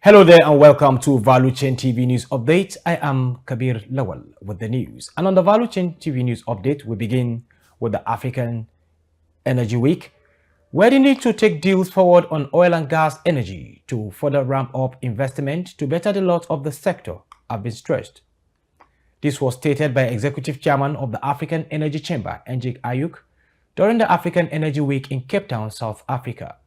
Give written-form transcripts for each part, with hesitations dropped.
Hello there and welcome to Valuechain TV News Update. I am Kabir Lawal with the news. And on the Valuechain TV News Update, we begin with the African Energy Week, where the need to take deals forward on oil and gas energy to further ramp up investment to better the lot of the sector have been stressed. This was stated by Executive Chairman of the African Energy Chamber, Njek Ayuk, during the African Energy Week in Cape Town, South Africa.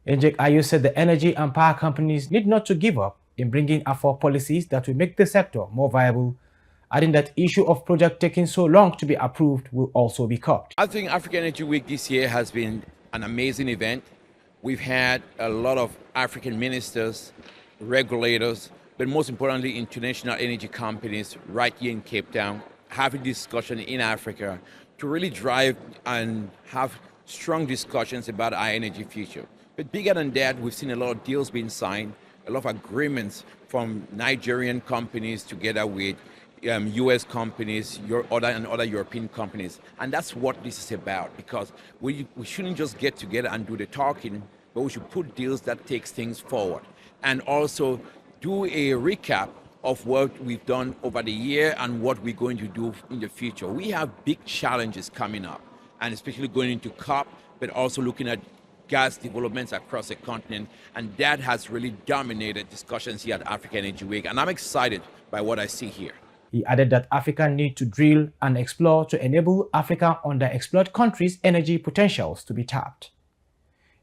Njek Ayuk said the energy and power companies need not to give up in bringing forth policies that will make the sector more viable, adding that issue of project taking so long to be approved will also be curbed. I think African Energy Week this year has been an amazing event. We've had a lot of African ministers, regulators, but most importantly, international energy companies right here in Cape Town, having discussion in Africa to really drive and have strong discussions about our energy future. But bigger than that, we've seen a lot of deals being signed, a lot of agreements from Nigerian companies together with US companies, other European companies. And that's what this is about, because we shouldn't just get together and do the talking, but we should put deals that takes things forward. And also do a recap of what we've done over the year and what we're going to do in the future. We have big challenges coming up, and especially going into COP, but also looking at gas developments across the continent, and that has really dominated discussions here at African Energy Week, and I'm excited by what I see here. He added that Africa need to drill and explore to enable Africa underexplored countries' energy potentials to be tapped.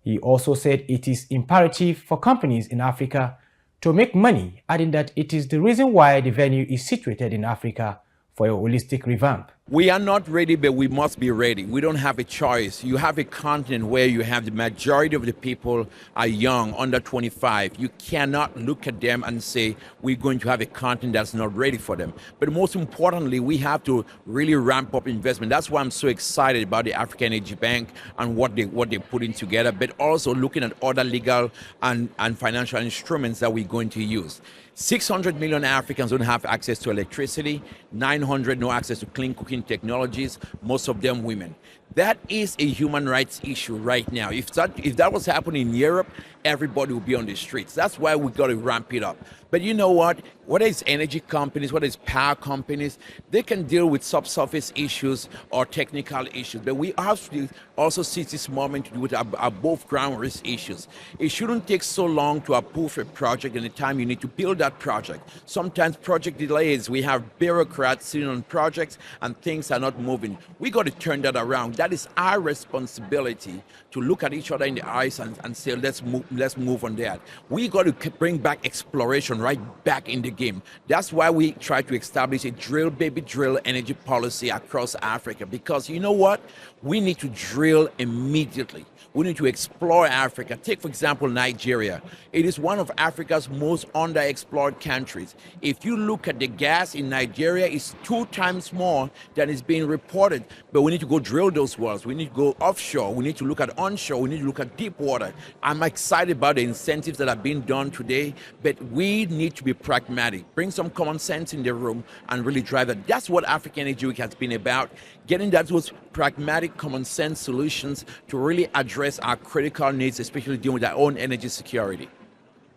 He also said it is imperative for companies in Africa to make money, adding that it is the reason why the venue is situated in Africa for a holistic revamp. We are not ready, but we must be ready. We don't have a choice. You have a continent where you have the majority of the people are young, under 25. You cannot look at them and say, we're going to have a continent that's not ready for them. But most importantly, we have to really ramp up investment. That's why I'm so excited about the African Energy Bank and what they're putting together, but also looking at other legal and financial instruments that we're going to use. 600 million Africans don't have access to electricity, 900 no access to clean cooking technologies, most of them women. That is a human rights issue right now. If that was happening in Europe, everybody would be on the streets. That's why we got to ramp it up. But you know what? Whether it's energy companies, whether it's power companies, they can deal with subsurface issues or technical issues. But we have to also seize this moment to do with above ground risk issues. It shouldn't take so long to approve a project and the time you need to build that project. Sometimes project delays, we have bureaucrats sitting on projects and things are not moving. We got to turn that around. That is our responsibility to look at each other in the eyes and say, let's move on that. We got to bring back exploration right back in the game. That's why we try to establish a drill, baby, drill energy policy across Africa, because you know what? We need to drill immediately. We need to explore Africa. Take, for example, Nigeria. It is one of Africa's most underexplored countries. If you look at the gas in Nigeria, it's 2 times more than is being reported. But we need to go drill those wells. We need to go offshore. We need to look at onshore. We need to look at deep water. I'm excited about the incentives that are being done today, but we need to be pragmatic. Bring some common sense in the room and really drive that. That's what African Energy Week has been about, getting those pragmatic, common sense solutions to really address our critical needs, especially dealing with our own energy security.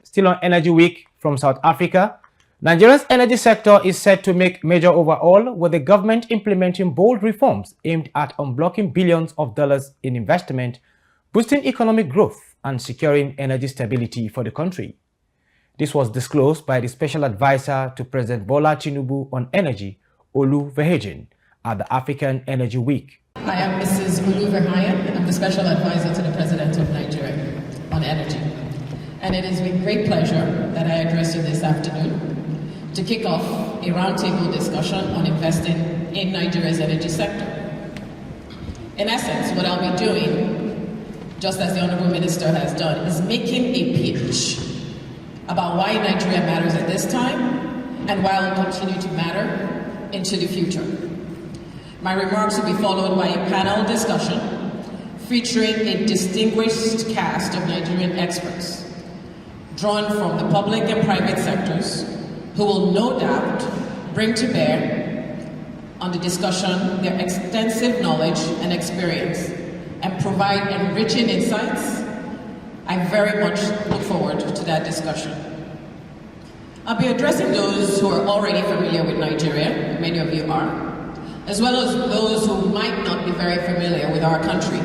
Still on Energy Week from South Africa, Nigeria's energy sector is set to make major overhaul, with the government implementing bold reforms aimed at unblocking billions of dollars in investment, boosting economic growth and securing energy stability for the country. This was disclosed by the Special Advisor to President Bola Tinubu on Energy, Olu Verheyen, at the African Energy Week. I am Mrs. Olu Verheyen. I'm the Special Advisor to the President of Nigeria on Energy. And it is with great pleasure that I address you this afternoon to kick off a roundtable discussion on investing in Nigeria's energy sector. In essence, what I'll be doing, just as the Honorable Minister has done, is making a pitch about why Nigeria matters at this time and why it will continue to matter into the future. My remarks will be followed by a panel discussion featuring a distinguished cast of Nigerian experts drawn from the public and private sectors who will no doubt bring to bear on the discussion their extensive knowledge and experience and provide enriching insights. I very much look forward to that discussion. I'll be addressing those who are already familiar with Nigeria, many of you are, as well as those who might not be very familiar with our country.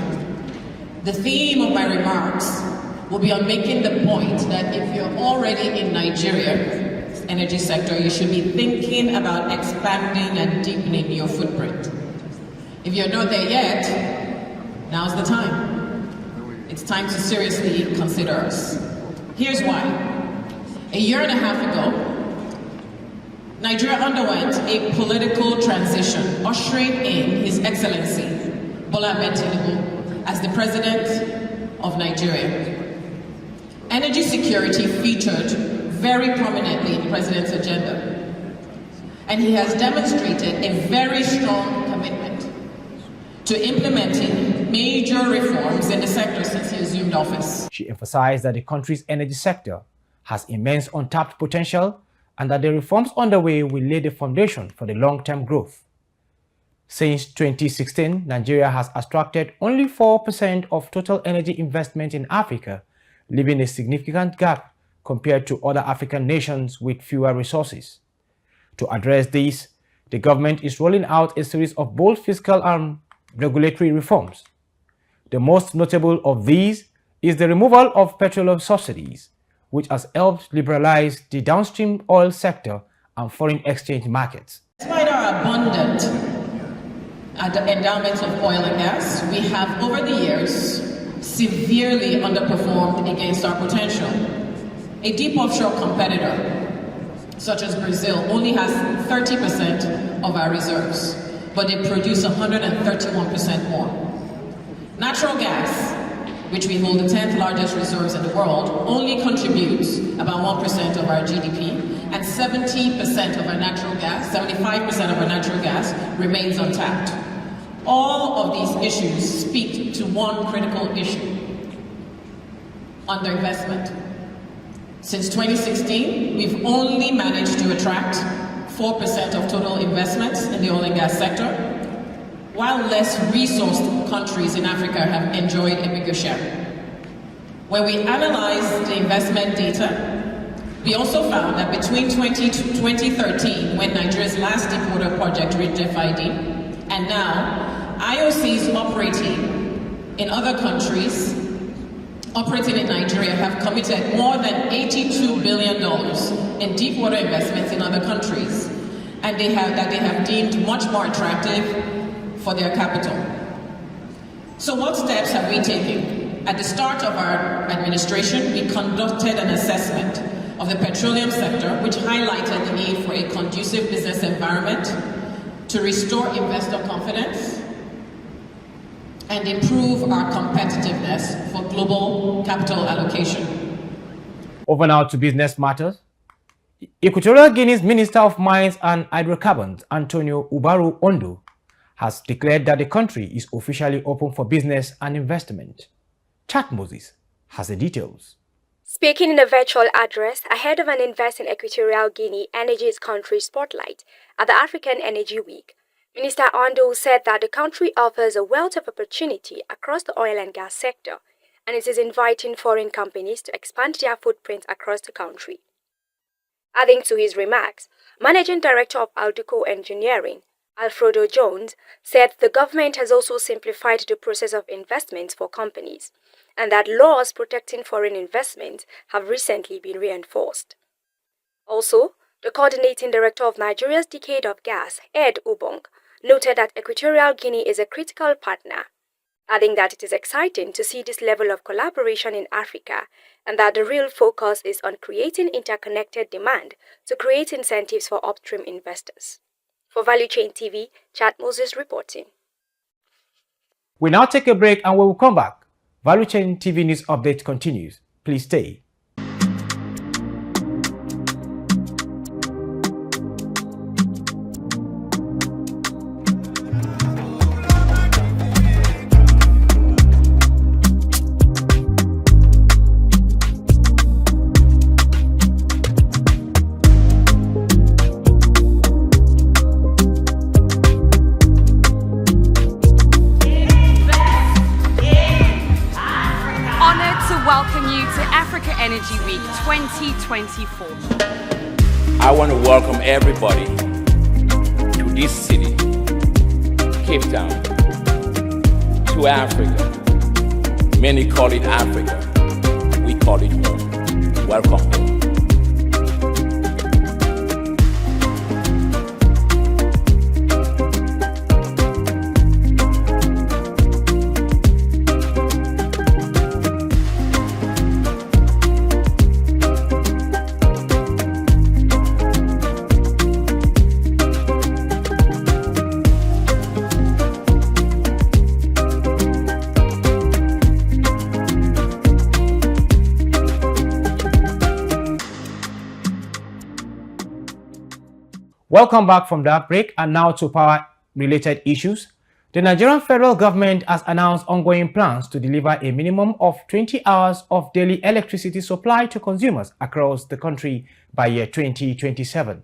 The theme of my remarks will be on making the point that if you're already in Nigeria, energy sector, you should be thinking about expanding and deepening your footprint. If you're not there yet, now's the time. It's time to seriously consider us. Here's why. A year and a half ago, Nigeria underwent a political transition, ushering in His Excellency Bola Ahmed Tinubu as the President of Nigeria. Energy security featured very prominently in the President's agenda, and he has demonstrated a very strong commitment to implementing major reforms in the sector since he assumed office. She emphasized that the country's energy sector has immense untapped potential and that the reforms underway will lay the foundation for the long-term growth. Since 2016, Nigeria has attracted only 4% of total energy investment in Africa, leaving a significant gap compared to other African nations with fewer resources. To address this, the government is rolling out a series of bold fiscal and regulatory reforms. The most notable of these is the removal of petroleum subsidies, which has helped liberalize the downstream oil sector and foreign exchange markets. Despite our abundant endowments of oil and gas, we have over the years severely underperformed against our potential. A deep offshore competitor, such as Brazil, only has 30% of our reserves, but they produce 131% more. Natural gas, which we hold the 10th largest reserves in the world, only contributes about 1% of our GDP, and 70% of our natural gas, 75% of our natural gas remains untapped. All of these issues speak to one critical issue: underinvestment. Since 2016, we've only managed to attract 4% of total investments in the oil and gas sector, while less resourced countries in Africa have enjoyed a bigger share. When we analyzed the investment data, we also found that between 2013, when Nigeria's last deepwater project reached FID, and now, IOCs operating in other countries, operating in Nigeria, have committed more than $82 billion in deepwater investments in other countries, and they have deemed much more attractive for their capital. So what steps have we taken? At the start of our administration, we conducted an assessment of the petroleum sector, which highlighted the need for a conducive business environment to restore investor confidence and improve our competitiveness for global capital allocation. Over now to business matters. Equatorial Guinea's Minister of Mines and Hydrocarbons, Antonio Ubaru Ondo, has declared that the country is officially open for business and investment. Chat Moses has the details. Speaking in a virtual address ahead of an Invest in Equatorial Guinea Energy's Country Spotlight at the African Energy Week, Minister Ondo said that the country offers a wealth of opportunity across the oil and gas sector, and it is inviting foreign companies to expand their footprint across the country. Adding to his remarks, Managing Director of Alduco Engineering, Alfredo Jones, said the government has also simplified the process of investments for companies, and that laws protecting foreign investment have recently been reinforced. Also, the Coordinating Director of Nigeria's Decade of Gas, Ed Ubong, noted that Equatorial Guinea is a critical partner, adding that it is exciting to see this level of collaboration in Africa and that the real focus is on creating interconnected demand to create incentives for upstream investors. For Value Chain TV, Chad Moses reporting. We now take a break and we will come back. Value Chain TV News Update continues. Please stay. Welcome you to Africa Energy Week 2024. I want to welcome everybody to this city, Cape Town, to Africa. Many call it Africa. We call it home. Welcome home. Welcome back from that break, and now to power-related issues. The Nigerian federal government has announced ongoing plans to deliver a minimum of 20 hours of daily electricity supply to consumers across the country by year 2027.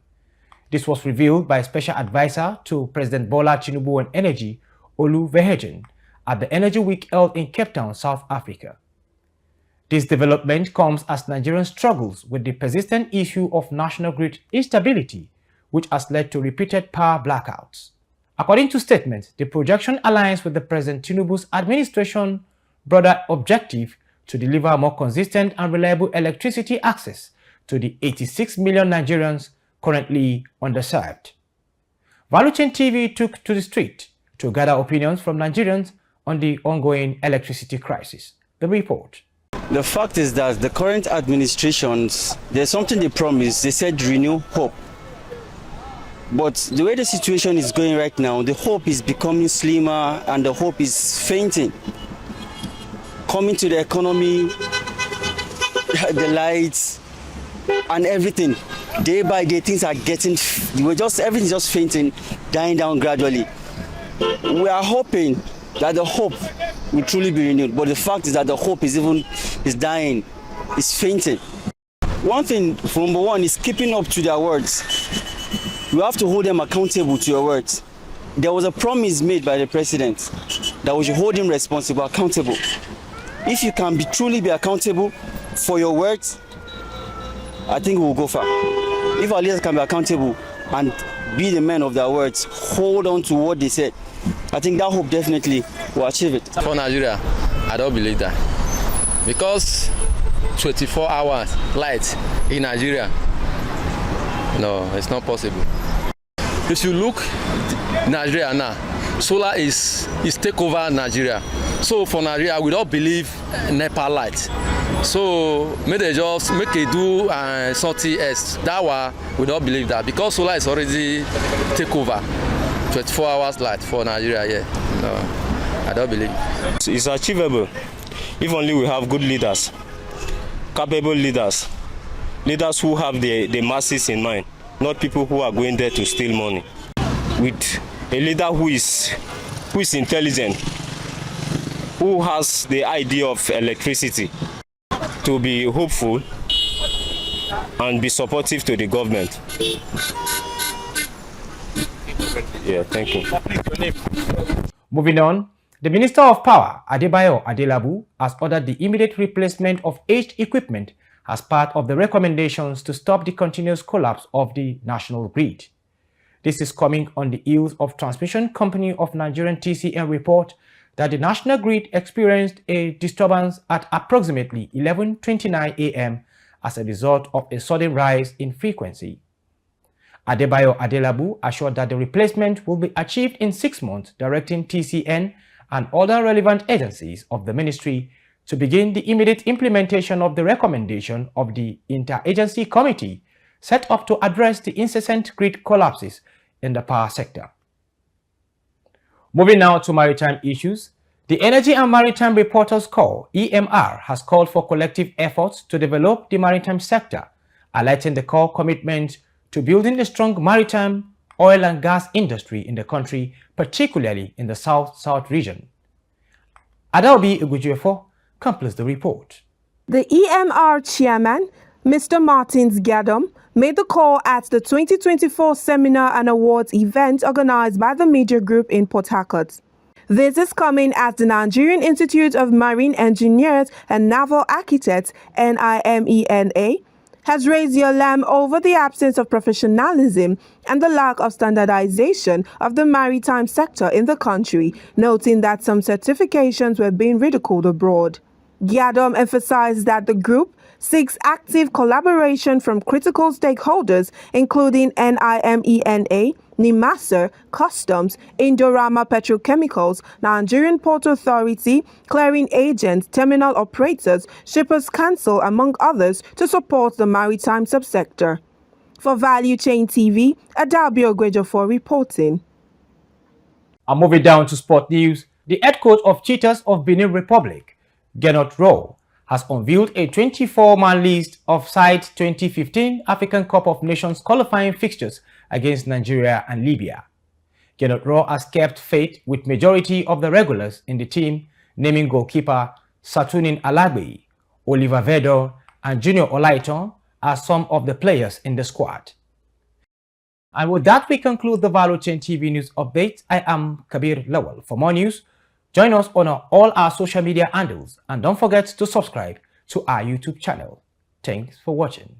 This was revealed by Special Advisor to President Bola Tinubu on Energy, Valuechainonline, at the Energy Week held in Cape Town, South Africa. This development comes as Nigerians struggles with the persistent issue of national grid instability, which has led to repeated power blackouts. According to statements, the projection aligns with the President Tinubu's administration's broader objective to deliver more consistent and reliable electricity access to the 86 million Nigerians currently underserved. Valuechain TV took to the street to gather opinions from Nigerians on the ongoing electricity crisis. The report. The fact is that the current administrations, there's something they promised. They said renew hope. But the way the situation is going right now, the hope is becoming slimmer and the hope is fainting. Coming to the economy, the lights, and everything. Day by day, things are getting, everything's just fainting, dying down gradually. We are hoping that the hope will truly be renewed, but the fact is that the hope is dying, is fainting. One thing, number one, is keeping up to their words. You have to hold them accountable to your words. There was a promise made by the president that we should hold him responsible, accountable. If you can truly be accountable for your words, I think we will go far. If our leaders can be accountable and be the men of their words, hold on to what they said, I think that hope definitely will achieve it. For Nigeria, I don't believe that. Because 24 hours light in Nigeria, no, it's not possible. If you look Nigeria now, solar is take over Nigeria. So for Nigeria, we don't believe NEPA light. So maybe they just make it do something else. That one, we don't believe that because solar is already take over. 24 hours light for Nigeria, yeah. No, I don't believe. It's achievable if only we have good leaders, capable leaders. Leaders who have the masses in mind, not people who are going there to steal money. With a leader who is intelligent, who has the idea of electricity, to be hopeful and be supportive to the government. Yeah, thank you. Moving on, the Minister of Power, Adebayo Adelabu, has ordered the immediate replacement of aged equipment as part of the recommendations to stop the continuous collapse of the national grid. This is coming on the heels of Transmission Company of Nigerian TCN report that the national grid experienced a disturbance at approximately 11:29 a.m. as a result of a sudden rise in frequency. Adebayo Adelabu assured that the replacement will be achieved in 6 months, directing TCN and other relevant agencies of the ministry to begin the immediate implementation of the recommendation of the Interagency Committee set up to address the incessant grid collapses in the power sector. Moving now to maritime issues, the Energy and Maritime Reporters Corps, EMR, has called for collective efforts to develop the maritime sector, highlighting the Corps' commitment to building a strong maritime, oil and gas industry in the country, particularly in the South-South region. Adaobi Igujuefo completes the report. The EMR chairman, Mr. Martins Gadam, made the call at the 2024 Seminar and Awards event organized by the Media Group in Port Harcourt. This is coming as the Nigerian Institute of Marine Engineers and Naval Architects, NIMENA, has raised the alarm over the absence of professionalism and the lack of standardization of the maritime sector in the country, noting that some certifications were being ridiculed abroad. Gyadom emphasized that the group seeks active collaboration from critical stakeholders, including NIMENA, NIMASA, Customs, Indorama Petrochemicals, Nigerian Port Authority, clearing agents, terminal operators, Shippers Council, among others, to support the maritime subsector. For Value Chain TV, Adabio Gwejofor reporting. And moving down to sport news, the head coach of Cheetahs of Benin Republic, Gernot Rowe, has unveiled a 24-man list of side 2015 African Cup of Nations qualifying fixtures against Nigeria and Libya. Gernot Rowe has kept faith with majority of the regulars in the team, naming goalkeeper Satunin Alagbe, Oliver Vedor, and Junior Olaiton as some of the players in the squad. And with that, we conclude the Valuechain TV News Update. I am Kabir Lawal. For more news, join us on all our social media handles and don't forget to subscribe to our YouTube channel. Thanks for watching.